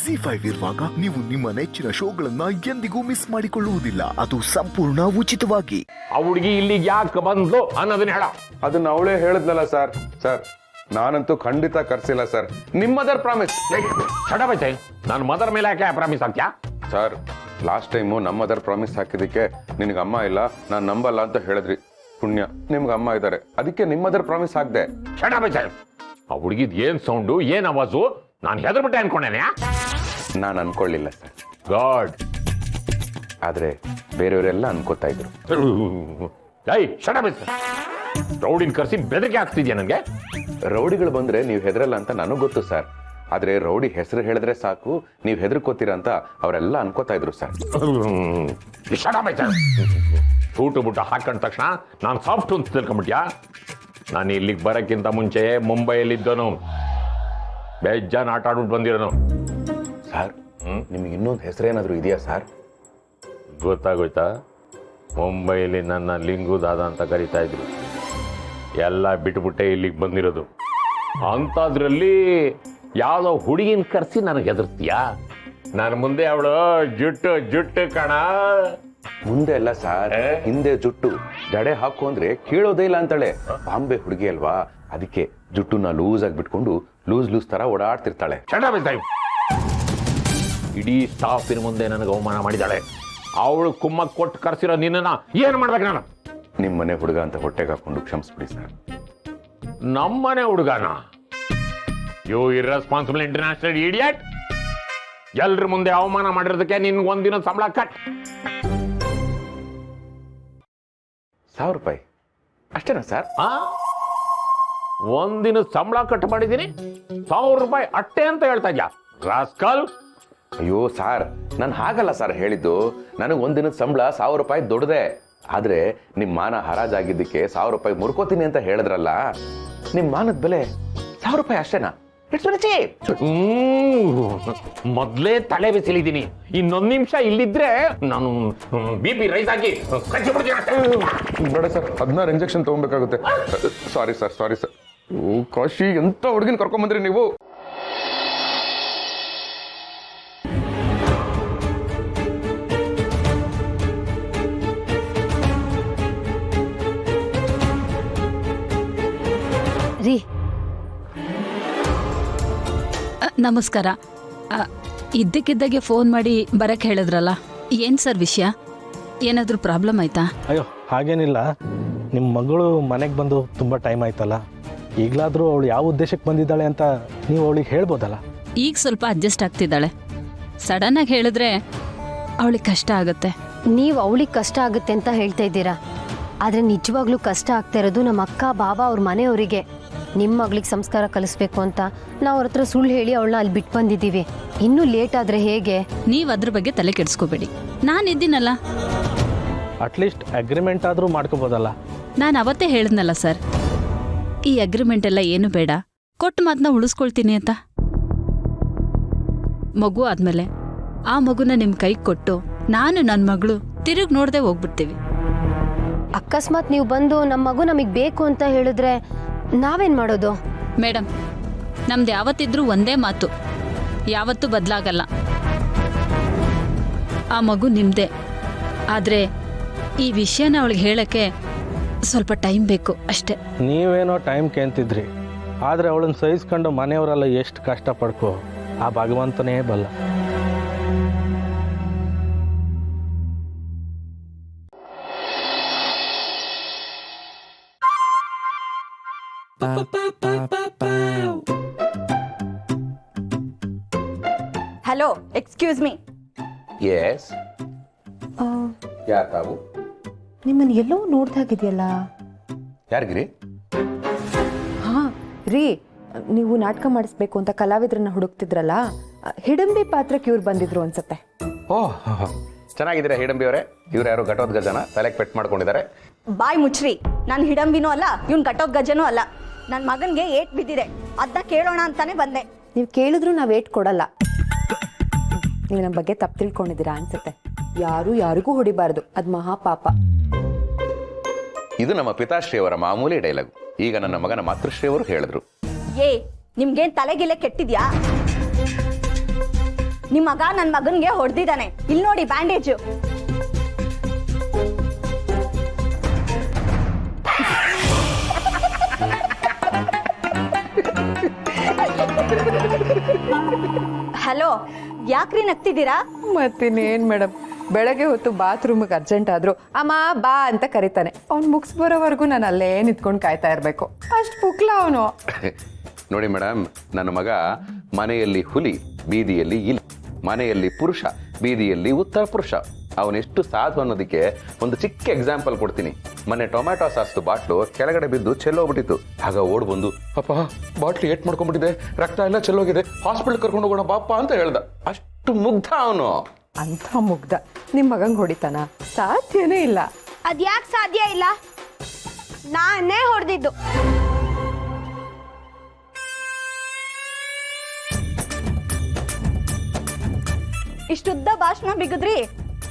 ಜಿ5 ಇರುವಾಗ ನೀವು ನಿಮ್ಮ ನೆಚ್ಚಿನ ಶೋಗಳನ್ನ ಎಂದಿಗೂ ಮಿಸ್ ಮಾಡಿಕೊಳ್ಳುವುದಿಲ್ಲ. ಅದು ಸಂಪೂರ್ಣ ಉಚಿತವಾಗಿ. ಆ ಹುಡುಗಿ ಇಲ್ಲಿಗೆ ಯಾಕೆ ಬಂದ್ಲು ಅನ್ನೋದನ್ನ ಹೇಳ. ಅದನ್ನ ಅವಳೇ ಹೇಳಿದ್ನಲ್ಲ ಸರ್. ನಾನಂತೂ ಖಂಡಿತ ಕರ್ಸಿಲ್ಲ ಸರ್. ನಿಮ್ಮ ಮದರ್ ಪ್ರಾಮಿಸ್. ಚಡಬೈತೆ ನನ್ನ ಮದರ್ ಮೇಲೆ ಯಾಕೆ ಪ್ರಾಮಿಸ್ ಹಾಕ್ಯಾ? ಸರ್ ಲಾಸ್ಟ್ ಟೈಮು ನಮ್ಮ ಮದರ್ ಪ್ರಾಮಿಸ್ ಹಾಕಿದಕ್ಕೆ ನಿನಗೆ ಅಮ್ಮ ಇಲ್ಲ, ನಾನು ನಂಬಲ್ಲ ಅಂತ ಹೇಳಿದ್ರಿ. ಪುಣ್ಯ ನಿಮ್ಗೆ ಅಮ್ಮ ಇದ್ದಾರೆ, ಅದಕ್ಕೆ ನಿಮ್ಮ ಮದರ್ ಪ್ರಾಮಿಸ್ ಹಾಕ್ದೆ. ಚಡಬೈತೆ ಆ ಹುಡುಗಿದ್ ಏನ್ ಸೌಂಡು ಏನ್ ಆವಾಜು, ನಾನು ಹೆದರ್ಬಿಟ್ಟೆ ಅನ್ಕೊಂಡೇನೆ. ನಾನು ಅನ್ಕೊಳ್ಳಿಲ್ಲ ಸರ್. ಗಾಡ್. ಆದ್ರೆ ಬೇರೆಯವರೆಲ್ಲ ಅನ್ಕೋತಾ ಇದ್ರು. ಚಡಬೈತೆ ರೌಡಿನ ಕರ್ಸಿ ಬೆದರಿಕೆ ಆಗ್ತಿದ್ಯಾ ನನಗೆ? ರೌಡಿಗಳು ಬಂದ್ರೆ ನೀವು ಹೆದರಲ್ಲ ಅಂತ ನನಗೆ ಗೊತ್ತು ಸರ್. ಆದ್ರೆ ರೌಡಿ ಹೆಸರು ಹೇಳಿದ್ರೆ ಸಾಕು ನೀವು ಹೆದರ್ಕೋತೀರ ಅಂತ ಅವರೆಲ್ಲ ಅನ್ಕೋತಾ ಇದ್ರು ಸರ್. ಸೂಟು ಬುಟ್ಟ ಹಾಕೊಂಡ ತಕ್ಷಣ ನಾನು ಸಾಫ್ಟ್ ಅಂತ ತಿಳ್ಕೊಂಬಿಟ್ಯಾ? ನಾನು ಇಲ್ಲಿಗೆ ಬರೋಕ್ಕಿಂತ ಮುಂಚೆ ಮುಂಬೈಯಲ್ಲಿದ್ದನು, ಬೇಜಾನ್ ಆಟ ಆಡ್ಬಿಟ್ಟು ಬಂದಿರೋನು. ಸರ್ ನಿಮಗೆ ಇನ್ನೊಂದು ಹೆಸರೇನಾದ್ರೂ ಇದೆಯಾ ಸರ್? ಗೊತ್ತಾಗೋಯ್ತಾ? ಮುಂಬೈಲಿ ನನ್ನ ಲಿಂಗುದಾದ ಅಂತ ಕರಿತಾ ಇದ್ರು. ಎಲ್ಲ ಬಿಟ್ಬಿಟ್ಟೆ ಇಲ್ಲಿಗೆ ಬಂದಿರೋದು. ಅಂಥದ್ರಲ್ಲಿ ಯಾವುದೋ ಹುಡುಗಿನ ಕರೆಸಿ ನನಗೆ ಹೆದರ್ತೀಯಾ? ನಾನು ಮುಂದೆ ಅವಳು ಜುಟ್ಟು ಜುಟ್ಟು ಕಣ. ಮುಂದೆ ಅಲ್ಲ ಸರ್, ಹಿಂದೆ ಜುಟ್ಟು. ಜಡೆ ಹಾಕು ಅಂದ್ರೆ ಕೇಳೋದೇ ಇಲ್ಲ ಅಂತಾಳೆ. ಬಾಂಬೆ ಹುಡುಗಿ ಅಲ್ವಾ, ಅದಕ್ಕೆ ಜುಟ್ಟುನ ಲೂಸ್ ಆಗಿ ಬಿಟ್ಕೊಂಡು ಲೂಸ್ ತರ ಓಡಾಡ್ತಿರ್ತಾಳೆ. ಇಡೀ ಸ್ಟಾಫಿನ ಮುಂದೆ ನನಗೆ ಅವಮಾನ ಮಾಡಿದಾಳೆ. ಅವಳು ಕುಮ್ಮಕ್ ಕೊಟ್ಟು ಕರ್ಸಿರೋ ನಿನ್ನ ಏನ್ ಮಾಡ್ಬೇಕು ನಾನು? ನಿಮ್ಮನೆ ಹುಡುಗ ಅಂತ ಹೊಟ್ಟೆಗೆ ಹಾಕೊಂಡು ಕ್ಷಮಿಸ್ಬಿಡಿ ಸರ್. ನಮ್ಮನೆ ಹುಡುಗನ? You irresponsible international idiot. ಎಲ್ರ ಮುಂದೆ ಅವಮಾನ ಮಾಡಿರೋದಕ್ಕೆ ನಿನ್ಗೆ ಒಂದಿನ ಸಂಬಳ ಕಟ್. 1000 ರೂಪಾಯಿ ಅಷ್ಟೇನಾ ಸರ್? ಒಂದಿನ ಸಂಬಳ ಕಟ್ ಮಾಡಿದ್ದೀನಿ, 1000 ರೂಪಾಯಿ ಅಟ್ಟೆ ಅಂತ ಹೇಳ್ತಾ ಇದ್ಯಾ ರಾಸ್ಕಲ್? ಅಯ್ಯೋ ಸಾರ್, ನಾನು ಹಾಗಲ್ಲ ಸರ್ ಹೇಳಿದ್ದು. ನನಗೆ ಒಂದಿನದ ಸಂಬಳ 1000 ರೂಪಾಯಿ ದೊಡ್ಡದೆ. ಆದ್ರೆ ನಿಮ್ ಮಾನ ಹರಾಜಾಗಿದ್ದಕ್ಕೆ 1000 ರೂಪಾಯಿ ಮುರ್ಕೋತೀನಿ ಅಂತ ಹೇಳಿದ್ರಲ್ಲ, ನಿಮ್ ಮಾನದ ಬೆಲೆ 1000 ರೂಪಾಯಿ ಅಷ್ಟೇನಾ? ಮೊದ್ಲೇ ತಲೆ ಬಿಸಿಲಿದ್ದೀನಿ. ಇನ್ನೊಂದ್ ನಿಮಿಷ ಇಲ್ಲಿದ್ರೆ ನಾನು BP ರೈಸ್ ಆಗಿ ಬೇಡ ಸರ್, 16 ಇಂಜೆಕ್ಷನ್ ತಗೊಬೇಕಾಗುತ್ತೆ. Sorry sir. ಕಾಶಿ, ಎಂತ ಹುಡುಗಿನ ಕರ್ಕೊಂಬಂದ್ರಿ ನೀವು? ರೀ ನಮಸ್ಕಾರ. ಇದ್ದಕ್ಕಿದ್ದಾಗೆ ಫೋನ್ ಮಾಡಿ ಬರಕ್ಕೆ ಹೇಳಿದ್ರಲ್ಲ, ಏನು ಸರ್ ವಿಷಯ? ಏನಾದರೂ ಪ್ರಾಬ್ಲಮ್ ಆಯ್ತಾ? ಅಯ್ಯೋ ಹಾಗೇನಿಲ್ಲ. ನಿಮ್ಮ ಮಗಳು ಮನೆಗೆ ಬಂದು ತುಂಬ ಟೈಮ್ ಆಯ್ತಲ್ಲ, ಈಗಲಾದರೂ ಅವಳು ಯಾವ ಉದ್ದೇಶಕ್ಕೆ ಬಂದಿದ್ದಾಳೆ ಅಂತ ನೀವು ಅವಳಿಗೆ ಹೇಳ್ಬೋದಲ್ಲ? ಈಗ ಸ್ವಲ್ಪ ಅಡ್ಜಸ್ಟ್ ಆಗ್ತಿದ್ದಾಳೆ. ಸಡನ್ನಾಗಿ ಹೇಳಿದ್ರೆ ಅವಳಿಗೆ ಕಷ್ಟ ಆಗುತ್ತೆ. ನೀವು ಅವಳಿಗೆ ಕಷ್ಟ ಆಗುತ್ತೆ ಅಂತ ಹೇಳ್ತಾ ಇದ್ದೀರಾ, ಆದರೆ ನಿಜವಾಗ್ಲೂ ಕಷ್ಟ ಆಗ್ತಾ ಇರೋದು ನಮ್ಮ ಅಕ್ಕ ಬಾಬಾ ಅವ್ರ ಮನೆಯವರಿಗೆ. ನಿಮ್ಮ ಮಗಳಿಗೆ ಸಂಸ್ಕಾರ ಕಲಿಸ್ಬೇಕು ಅಂತ ನಾವು ಅವ್ರ ಹತ್ರ ಸುಳ್ಳು ಹೇಳಿ ಅವಳನ್ನ ಅಲ್ಲಿ ಬಿಟ್ಟು ಬಂದಿದ್ದೀವಿ. ಇನ್ನೂ ಲೇಟ್ ಆದರೆ ಹೇಗೆ? ನೀವು ಅದ್ರ ಬಗ್ಗೆ ತಲೆ ಕೆಡಿಸ್ಕೋಬೇಡಿ, ನಾನು ಇದ್ದೀನಲ್ಲ. ಅಟ್ಲೀಸ್ಟ್ ಅಗ್ರಿಮೆಂಟ್ ಆದರೂ ಮಾಡ್ಕೋಬೋದಲ್ಲ? ನಾನು ಅವತ್ತೇ ಹೇಳಿದ್ನಲ್ಲ ಸರ್, ಈ ಅಗ್ರಿಮೆಂಟ್ ಎಲ್ಲ ಏನು ಬೇಡ, ಕೊಟ್ಟು ಮಾತನ್ನ ಉಳಿಸ್ಕೊಳ್ತೀನಿ ಅಂತ. ಮಗು ಆದ್ಮೇಲೆ ಆ ಮಗುನ ನಿಮ್ಮ ಕೈಗೆ ಕೊಟ್ಟು ನಾನು ನನ್ನ ಮಗಳು ತಿರುಗಿ ನೋಡದೆ ಹೋಗ್ಬಿಡ್ತೀವಿ. ಅಕಸ್ಮಾತ್ ನೀವು ಬಂದು ನಮ್ಮ ಮಗು ನಮಗೆ ಬೇಕು ಅಂತ ಹೇಳಿದ್ರೆ ನಾವೇನ್ ಮಾಡೋದು? ಮೇಡಮ್, ನಮ್ದು ಯಾವತ್ತಿದ್ರೂ ಒಂದೇ ಮಾತು, ಯಾವತ್ತೂ ಬದಲಾಗಲ್ಲ. ಆ ಮಗು ನಿಮ್ಮದೇ. ಆದರೆ ಈ ವಿಷಯನ ಅವಳಿಗೆ ಹೇಳೋಕ್ಕೆ ಸ್ವಲ್ಪ ಟೈಮ್ ಬೇಕು ಅಷ್ಟೇ. ನೀವೇನೋ ಟೈಮ್ ಕೇಂತಿದ್ರಿ, ಆದರೆ ಅವಳನ್ನು ಸಹಿಸ್ಕೊಂಡು ಮನೆಯವರೆಲ್ಲ ಎಷ್ಟು ಕಷ್ಟಪಡ್ಕೋ ಆ ಭಗವಂತನೇ ಬಲ್ಲ. Hello, excuse me. ಎಸ್, ಯಾರು ತಾವು? ನಿಮ್ಮನ್ನು ಎಲ್ಲೋ ನೋಡ್ದಾಗಿದೆಯಲ್ಲ. ಯಾರಿಗಿರಿ? ಹಾ ರೀ, ನೀವು ನಾಟಕ ಮಾಡಿಸ್ಬೇಕು ಅಂತ ಕಲಾವಿದ್ರನ್ನ ಹುಡುಕ್ತಿದ್ರಲ್ಲ, ಹಿಡಂಬಿ ಪಾತ್ರಕ್ಕೆ ಇವ್ರು ಬಂದಿದ್ರು ಅನ್ಸತ್ತೆ. ಓಹ್, ಚೆನ್ನಾಗಿದ್ದೀರಾ ಹಿಡಂಬಿ ಅವರೇ? ಇವ್ರು ಯಾರು ಘಟೋದ್ಗಜನ ತಲೆಗೆ ಪೆಟ್ ಮಾಡ್ಕೊಂಡಿದ್ದಾರೆ? ಬಾಯ್ ಮುಚ್ಚ್ರಿ. ನಾನು ಹಿಡಂಬಿನೂ ಅಲ್ಲ, ಇವ್ನು ಘಟೋದ್ಗಜನೂ ಅಲ್ಲ. ನನ್ನ ಮಗನಿಗೆ ಏಟ್ ಬಿದ್ದಿದೆ, ಅದನ್ನ ಕೇಳೋಣ ಅಂತಾನೆ ಬಂದೆ. ನೀವು ಕೇಳಿದ್ರು ನಾವು ಏಟ್ ಕೊಡಲ್ಲ. ನೀವು ನಮ್ಮ ಬಗ್ಗೆ ತಪ್ಪು ತಿಳ್ಕೊಂಡಿದ್ದೀರಾ ಅನ್ಸುತ್ತೆ. ಯಾರಿಗೂ ಹೊಡಿಬಾರ್ದು, ಅದು ಮಹಾಪಾಪ. ಇದು ನಮ್ಮ ಪಿತಾಶ್ರೀಯವರ ಮಾಮೂಲಿ ಡೈಲಾಗ್. ಈಗ ನನ್ನ ಮಗನ ಮಾತೃಶ್ರೀಯವರು ಹೇಳಿದ್ರು. ನಿಮ್ಗೇನ್ ತಲೆಗಿಲೆ ಕೆಟ್ಟಿದ್ಯಾ? ನಿಮ್ ಮಗ ನನ್ ಮಗನ್ಗೆ ಹೊಡೆದಿದ್ದಾನೆ. ಇಲ್ಲಿ ನೋಡಿ ಬ್ಯಾಂಡೇಜು. ಹಲೋ, ಯಾಕ್ರಿ ನಗ್ತಿದ್ದೀರಾ? ಮತ್ತಿನ್ನೇನ್ ಮೇಡಮ್, ಬೆಳಗ್ಗೆ ಹೊತ್ತು ಬಾತ್ರೂಮ್ಗೆ ಅರ್ಜೆಂಟ್ ಆದ್ರು ಅಮ್ಮ ಬಾ ಅಂತ ಕರೀತಾನೆ. ಅವ್ನು ಮುಗಿಸ್ ಬರೋವರೆಗೂ ನಾನು ಅಲ್ಲೇ ನಿಂತ್ಕೊಂಡು ಕಾಯ್ತಾ ಇರಬೇಕು. ಅಷ್ಟು ಪುಕ್ಲ ಅವನು. ನೋಡಿ ಮೇಡಮ್, ನನ್ನ ಮಗ ಮನೆಯಲ್ಲಿ ಹುಲಿ, ಬೀದಿಯಲ್ಲಿ ಇಲಿ, ಮನೆಯಲ್ಲಿ ಪುರುಷ, ಬೀದಿಯಲ್ಲಿ ಉತ್ತರ ಪುರುಷ. ಅವನೆಷ್ಟು ಸಾಧು ಅನ್ನೋದಕ್ಕೆ ಒಂದು ಚಿಕ್ಕ ಎಕ್ಸಾಂಪಲ್ ಕೊಡ್ತೀನಿ. ಮೊನ್ನೆ ಟೊಮ್ಯಾಟೊ ಸಾಸ್ದು ಬಾಟ್ಲು ಕೆಳಗಡೆ ಬಿದ್ದು ಚೆಲ್ಲೋಗ್ಬಿಟ್ಟಿತ್ತು. ಆಗ ಓಡ್ ಬಂದು, ಅಪ್ಪ ಬಾಟ್ಲಿ ಏಟ್ ಮಾಡ್ಕೊಂಡ್ಬಿಟ್ಟಿದೆ, ರಕ್ತ ಎಲ್ಲ ಚೆಲ್ಲೋಗಿದೆ, ಹಾಸ್ಪಿಟಲ್ ಕರ್ಕೊಂಡು ಹೋಗೋಣ ಬಾಪ ಅಂತ ಹೇಳ್ದ. ಅಷ್ಟು ಮುಗ್ಧ ಅವನು. ಅಂಥ ಮುಗ್ಧ ನಿಮ್ಮ ಮಗಂಗೆ ಹೊಡಿತಾನ? ಸಾಧ್ಯನೇ ಇಲ್ಲ. ಅದ್ಯಾಕೆ ಸಾಧ್ಯ ಇಲ್ಲ? ನಾನೇ ಹೊಡೆದಿದ್ದು. ಇಷ್ಟುದ್ದ ಭಾಷಣ ಬಿಗಿದ್ರಿ.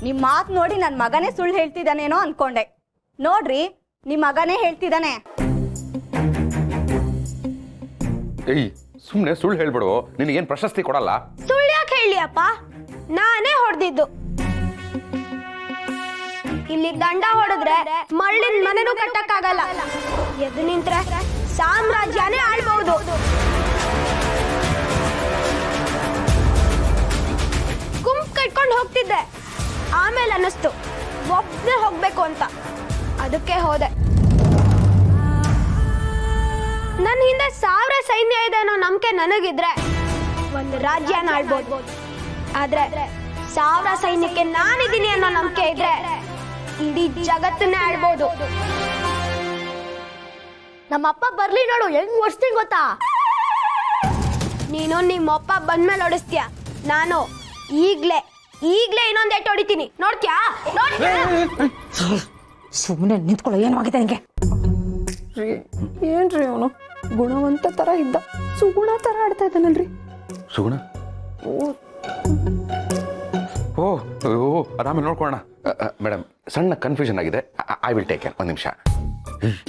ನಿಮ್ ಮಾತ್ ನೋಡಿ ನನ್ ಮಗನೇ ಸುಳ್ಳು ಹೇಳ್ತಿದ್ದಾನೇನೋ ಅನ್ಕೊಂಡೆ. ನೋಡ್ರಿ, ನಿಮ್ ಮಗನೇ ಹೇಳ್ತಿದ್ದಾನೆ. ಏಯ್, ಸುಮ್ನೆ ಸುಳ್ಳು ಹೇಳ್ಬಿಡು, ನಿನಗೇನ್ ಪ್ರಶಸ್ತಿ ಕೊಡಲ್ಲ. ಸುಳ್ಳು ಯಾಕೆ ಹೇಳಿ ಅಪ್ಪ? ನಾನೇ ಹೊಡೆದಿದ್ದು. ಇಲ್ಲಿ ದಂಡ ಹೊಡೆದ್ರೆ ಮಳ್ಳಿನ ಮನೆನೂ ಕಟ್ಟಕ್ಕಾಗಲ್ಲ. ಎದ್ದು ನಿಂತ್ರೆ ಸಾಮ್ರಾಜ್ಯನೇ ಆಳ್ಬಹುದು. ಗುಂಪು ಕಟ್ಕೊಂಡು ಹೋಗ್ತಿದ್ದೆ. ಆಮೇಲೆ ಅನ್ನಿಸ್ತು ಒಬ್ಬನೇ ಹೋಗ್ಬೇಕು ಅಂತ. ಅದಕ್ಕೆ ಹೋದೆ. ನನ್ನ ಹಿಂದೆ 1000 ಸೈನ್ಯ ಇದೆ ಅನ್ನೋ ನಂಬಿಕೆ ನನಗಿದ್ರೆ ಒಂದು ರಾಜ್ಯನ ಆಳ್ಬೋದು. ಆದ್ರೆ 1000 ಸೈನ್ಯಕ್ಕೆ ನಾನಿದ್ದೀನಿ ಅನ್ನೋ ನಂಬಿಕೆ ಇದ್ರೆ ಇಡೀ ಜಗತ್ತನ್ನೇ ಆಳ್ಬೋದು. ನಮ್ಮಪ್ಪ ಬರ್ಲಿ ನೋಡು, ಹೆಂಗ್ ಓಡಿಸ್ತೀನಿ ಗೊತ್ತಾ? ನೀನು ನಿಮ್ಮಪ್ಪ ಬಂದ್ಮೇಲೆ ಓಡಿಸ್ತೀಯ. ನಾನು ಈಗ್ಲೇ ಇನ್ನೊಂದ್ ಏಟ್ ಹೊಡಿತೀನಿ. ನೋಡ್ತ್ಯಾ? ಸುಮ್ಮನೆ ನಿಂತ್ಕೊಳ್ಳೋ, ಏನು ಆಗಿದೆ ನಿಂಗೆ? ಏನ್ರಿ ಅವನು ಗುಣವಂತ ತರ ಇದ್ದ, ಸುಗುಣ ತರ ಆಡ್ತಾ ಇದ್ದಾನಲ್ರಿ. ಸುಗುಣ? ಓ ಆರಾಮೇಲೆ ನೋಡ್ಕೊಳ್ಳೋಣ. ಮೇಡಮ್, ಸಣ್ಣ ಕನ್ಫ್ಯೂಷನ್ ಆಗಿದೆ. I will take care. ಒಂದು ನಿಮಿಷ.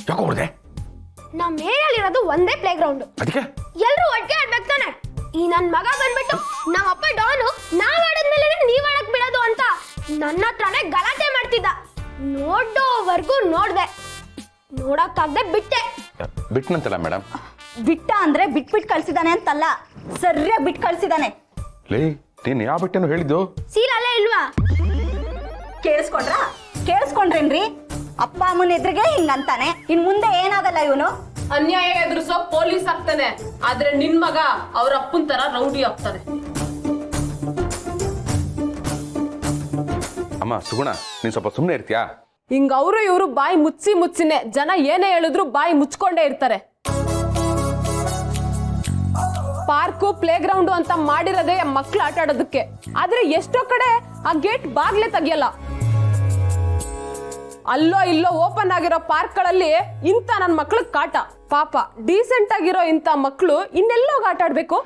ಯಾಕೆ ಹೊಡೆದೆ? ನಮ್ಮ ಏರಿಯಲ್ಲಿರೋದು ಒಂದೇ ಪ್ಲೇ ಗ್ರೌಂಡ್. ಅದಕ್ಕೆ ಎಲ್ರು ಒಟ್ಟಿಗೆ ಆಡ್ಬೇಕು ತಾನೆ. ಈ ನನ್ ಮಗ ಬಂದ್ಬಿಟ್ಟು ನಮ್ಮಪ್ಪ ಡಾನು ನಾವ್ ಆಡದ್ಮೇಲೆ ನೀವ್ ಆಡಕ್ ಬಿಡೋದು ಅಂತ ನನ್ನ ಹತ್ರನೇ ಗಲಾಟೆ ಮಾಡ್ತಿದ್ದ. ನೋಡೋವರೆಗೂ ನೋಡ್ದೆ, ನೋಡಕ್ಕಾಗ್ದೆ ಬಿಟ್ಟೆ. ಬಿಟ್ನಂತಲ್ಲ ಮೇಡಮ್. ಬಿಟ್ಟ ಅಂದ್ರೆ ಬಿಟ್ಬಿಟ್ಟು ಕಳ್ಸಿದಾನೆ ಅಂತಲ್ಲ, ಸರಿಯಾಗಿ ಬಿಟ್ಟು ಕಳ್ಸಿದಾನೆ. ಲೇ, ನೀನ್ ಯಾವ ಬಿಟ್ಟೇನು ಹೇಳಿದ್ದು? ಸೀಲಲ್ಲೇ ಇಲ್ವಾ? ಕೇಳಿಸ್ಕೊಂಡ್ರೇನ್ರಿ? ಅಪ್ಪ ಅಮ್ಮನ ಎದುರಿಗೆ ಹಿಂಗಂತಾನೆ. ಇನ್ ಮುಂದೆ ಏನಾಗಲ್ಲ ಇವನು. ಅನ್ಯಾಯ ಎದುರಿಸೋ ಪೊಲೀಸ್ ಆಗ್ತಾನೆ, ಆದ್ರೆ ನಿನ್ ಮಗ ಅವ್ರ ಅಪ್ಪನ್ ತರ ರೌಡಿ ಆಗ್ತಾನೆ. ಅಮ್ಮ ಸುಗುಣ, ನೀನ್ ಸ್ವಲ್ಪ ಸುಮ್ಮನೆ ಇರ್ತೀಯಾ? ಹಿಂಗ ಅವರು ಇವರು ಬಾಯಿ ಮುಚ್ಚಿನೇ ಜನ ಏನೇ ಹೇಳಿದ್ರು ಬಾಯಿ ಮುಚ್ಕೊಂಡೇ ಇರ್ತಾರೆ. ಪಾರ್ಕು ಪ್ಲೇ ಗ್ರೌಂಡು ಅಂತ ಮಾಡಿರೋದೇ ಮಕ್ಳು ಆಟ ಆಡೋದಕ್ಕೆ. ಆದ್ರೆ ಎಷ್ಟೋ ಕಡೆ ಆ ಗೇಟ್ ಬಾಗ್ಲೇ ತೆಗಿಯಲ್ಲ. ಅಲ್ಲೋ ಇಲ್ಲೋ ಓಪನ್ ಆಗಿರೋ ಪಾರ್ಕ್ಗಳಲ್ಲಿ ಇಂಥ ನನ್ನ ಮಕ್ಳು ಕಾಟ. ಪಾಪ ಡೀಸೆಂಟ್ ಆಗಿರೋ ಇಂಥ ಮಕ್ಕಳು ಇನ್ನೆಲ್ಲೋಗಿ ಆಟ ಆಡ್ಬೇಕು?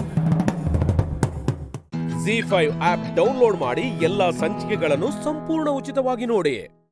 ZEE5 ಆಪ್ ಡೌನ್ಲೋಡ್ ಮಾಡಿ ಎಲ್ಲಾ ಸಂಚಿಕೆಗಳನ್ನು ಸಂಪೂರ್ಣ ಉಚಿತವಾಗಿ ನೋಡಿ.